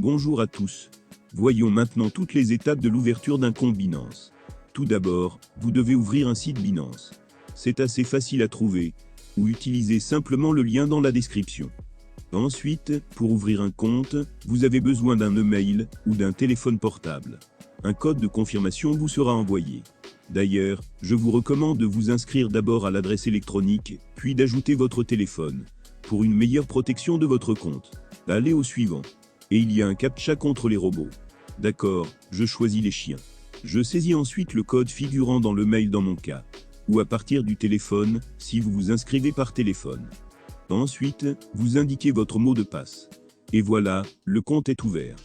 Bonjour à tous. Voyons maintenant toutes les étapes de l'ouverture d'un compte Binance. Tout d'abord, vous devez ouvrir un site Binance. C'est assez facile à trouver, ou utilisez simplement le lien dans la description. Ensuite, pour ouvrir un compte, vous avez besoin d'un email ou d'un téléphone portable. Un code de confirmation vous sera envoyé. D'ailleurs, je vous recommande de vous inscrire d'abord à l'adresse électronique, puis d'ajouter votre téléphone, pour une meilleure protection de votre compte. Allez au suivant. Et il y a un captcha contre les robots. D'accord, je choisis les chiens. Je saisis ensuite le code figurant dans le mail dans mon cas, ou à partir du téléphone, si vous vous inscrivez par téléphone. Ensuite, vous indiquez votre mot de passe. Et voilà, le compte est ouvert.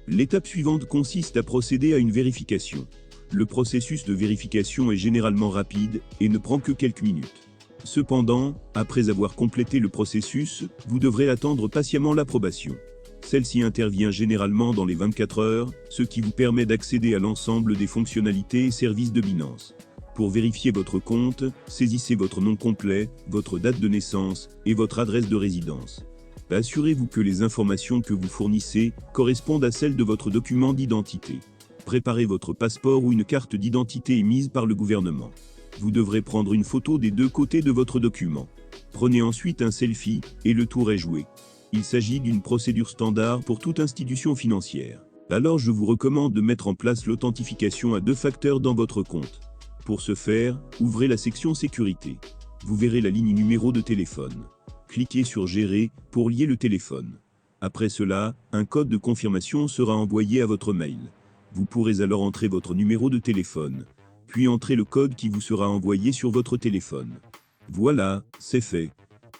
L'étape suivante consiste à procéder à une vérification. Le processus de vérification est généralement rapide et ne prend que quelques minutes. Cependant, après avoir complété le processus, vous devrez attendre patiemment l'approbation. Celle-ci intervient généralement dans les 24 heures, ce qui vous permet d'accéder à l'ensemble des fonctionnalités et services de Binance. Pour vérifier votre compte, saisissez votre nom complet, votre date de naissance et votre adresse de résidence. Assurez-vous que les informations que vous fournissez correspondent à celles de votre document d'identité. Préparez votre passeport ou une carte d'identité émise par le gouvernement. Vous devrez prendre une photo des deux côtés de votre document. Prenez ensuite un selfie, et le tour est joué. Il s'agit d'une procédure standard pour toute institution financière. Alors je vous recommande de mettre en place l'authentification à 2 facteurs dans votre compte. Pour ce faire, ouvrez la section Sécurité. Vous verrez la ligne numéro de téléphone. Cliquez sur Gérer pour lier le téléphone. Après cela, un code de confirmation sera envoyé à votre mail. Vous pourrez alors entrer votre numéro de téléphone, puis entrer le code qui vous sera envoyé sur votre téléphone. Voilà, c'est fait.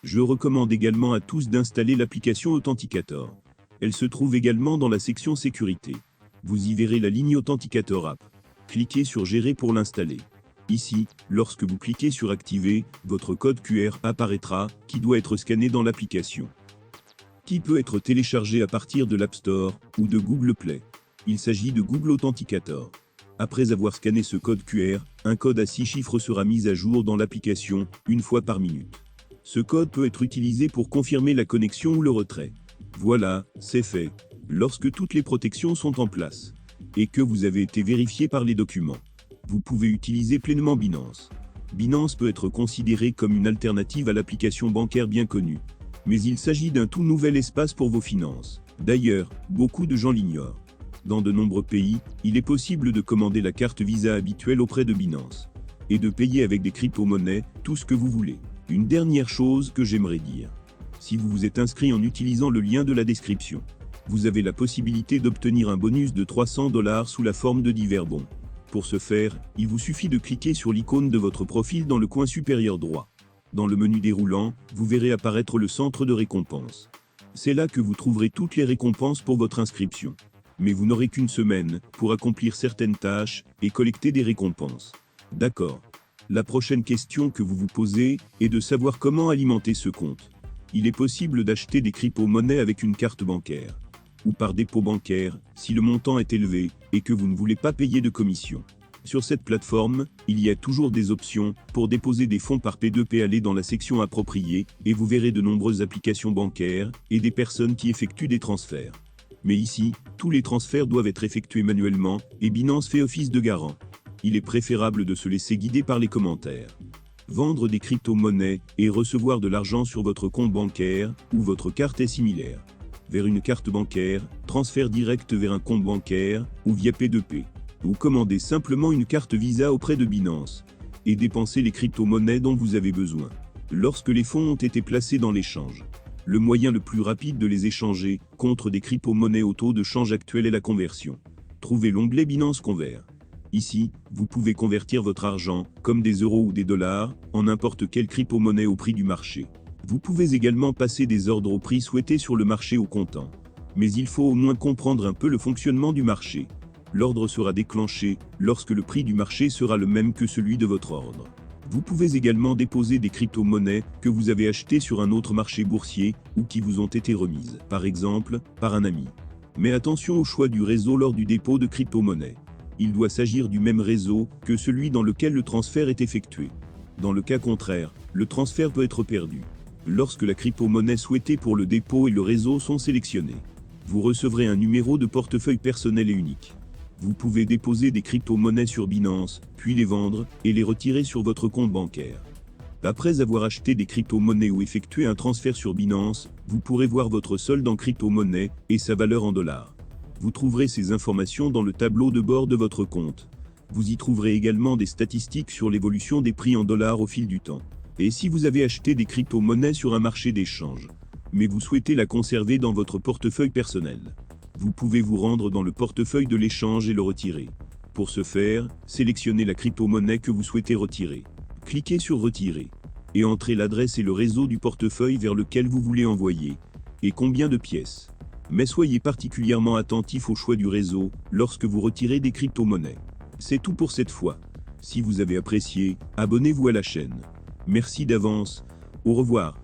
Je recommande également à tous d'installer l'application Authenticator. Elle se trouve également dans la section Sécurité. Vous y verrez la ligne Authenticator App. Cliquez sur Gérer pour l'installer. Ici, lorsque vous cliquez sur Activer, votre code QR apparaîtra, qui doit être scanné dans l'application, qui peut être téléchargé à partir de l'App Store ou de Google Play. Il s'agit de Google Authenticator. Après avoir scanné ce code QR, un code à 6 chiffres sera mis à jour dans l'application, une fois par minute. Ce code peut être utilisé pour confirmer la connexion ou le retrait. Voilà, c'est fait. Lorsque toutes les protections sont en place, et que vous avez été vérifié par les documents, vous pouvez utiliser pleinement Binance. Binance peut être considéré comme une alternative à l'application bancaire bien connue. Mais il s'agit d'un tout nouvel espace pour vos finances. D'ailleurs, beaucoup de gens l'ignorent. Dans de nombreux pays, il est possible de commander la carte Visa habituelle auprès de Binance, et de payer avec des crypto-monnaies, tout ce que vous voulez. Une dernière chose que j'aimerais dire. Si vous vous êtes inscrit en utilisant le lien de la description, vous avez la possibilité d'obtenir un bonus de $300 sous la forme de divers bons. Pour ce faire, il vous suffit de cliquer sur l'icône de votre profil dans le coin supérieur droit. Dans le menu déroulant, vous verrez apparaître le centre de récompense. C'est là que vous trouverez toutes les récompenses pour votre inscription. Mais vous n'aurez qu'une semaine pour accomplir certaines tâches et collecter des récompenses. D'accord. La prochaine question que vous vous posez est de savoir comment alimenter ce compte. Il est possible d'acheter des crypto-monnaies avec une carte bancaire, ou par dépôt bancaire, si le montant est élevé et que vous ne voulez pas payer de commission. Sur cette plateforme, il y a toujours des options pour déposer des fonds par P2P. Allez dans la section appropriée et vous verrez de nombreuses applications bancaires et des personnes qui effectuent des transferts. Mais ici, tous les transferts doivent être effectués manuellement et Binance fait office de garant. Il est préférable de se laisser guider par les commentaires. Vendre des crypto-monnaies et recevoir de l'argent sur votre compte bancaire ou votre carte est similaire. Vers une carte bancaire, transfert direct vers un compte bancaire ou via P2P. Vous commandez simplement une carte Visa auprès de Binance et dépensez les crypto-monnaies dont vous avez besoin. Lorsque les fonds ont été placés dans l'échange, le moyen le plus rapide de les échanger contre des crypto-monnaies au taux de change actuel est la conversion. Trouvez l'onglet Binance Convert. Ici, vous pouvez convertir votre argent, comme des euros ou des dollars, en n'importe quelle crypto-monnaie au prix du marché. Vous pouvez également passer des ordres au prix souhaité sur le marché au comptant. Mais il faut au moins comprendre un peu le fonctionnement du marché. L'ordre sera déclenché lorsque le prix du marché sera le même que celui de votre ordre. Vous pouvez également déposer des crypto-monnaies que vous avez achetées sur un autre marché boursier ou qui vous ont été remises, par exemple, par un ami. Mais attention au choix du réseau lors du dépôt de crypto-monnaies. Il doit s'agir du même réseau que celui dans lequel le transfert est effectué. Dans le cas contraire, le transfert peut être perdu. Lorsque la crypto-monnaie souhaitée pour le dépôt et le réseau sont sélectionnés, Vous recevrez un numéro de portefeuille personnel et unique. Vous pouvez déposer des crypto-monnaies sur Binance, puis les vendre et les retirer sur votre compte bancaire. Après avoir acheté des crypto-monnaies ou effectué un transfert sur Binance, vous pourrez voir votre solde en crypto-monnaie et sa valeur en dollars. Vous trouverez ces informations dans le tableau de bord de votre compte. Vous y trouverez également des statistiques sur l'évolution des prix en dollars au fil du temps. Et si vous avez acheté des crypto-monnaies sur un marché d'échange, mais vous souhaitez la conserver dans votre portefeuille personnel, vous pouvez vous rendre dans le portefeuille de l'échange et le retirer. Pour ce faire, sélectionnez la crypto-monnaie que vous souhaitez retirer. Cliquez sur Retirer et entrez l'adresse et le réseau du portefeuille vers lequel vous voulez envoyer, et combien de pièces. Mais soyez particulièrement attentif au choix du réseau lorsque vous retirez des crypto-monnaies. C'est tout pour cette fois. Si vous avez apprécié, abonnez-vous à la chaîne. Merci d'avance. Au revoir.